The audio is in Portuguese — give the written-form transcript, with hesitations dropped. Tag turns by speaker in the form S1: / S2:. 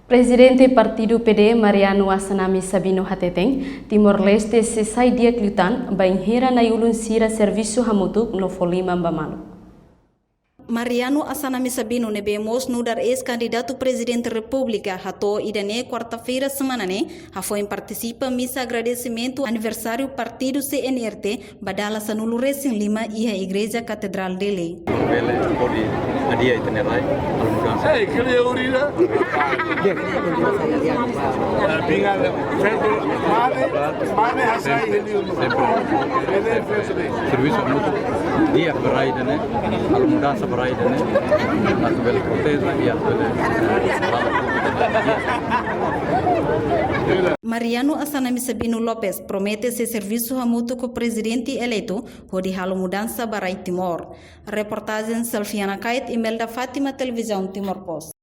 S1: Presidente Partido PD Mariano Assanami Sabino Hateteng, Timor-Leste se sai dia klutan, bainhira na yulun sira serviço hamutuk no folima mbamalu.
S2: Mariano Assanami Sabino nebemos no dar ex-candidato presidente da República hato idane quarta-feira semana ne foi participa missa agradecimento aniversário partido CNRT badala sanulu Racing Lima e a igreja catedral dele.
S3: Adia itenerai almudan.
S4: Hey, queria urina. Binga, mane hasai heliu.
S3: Serviço muito dia beraidane almudan saberaidane atbel proteza e atbel
S2: Mariano Assanami Sabino Lopes promete ser serviço mútuo com o presidente eleito onde halo mudança para Timor. Reportagem Selfiana Kait e Melda Fátima Televisão Timor Post.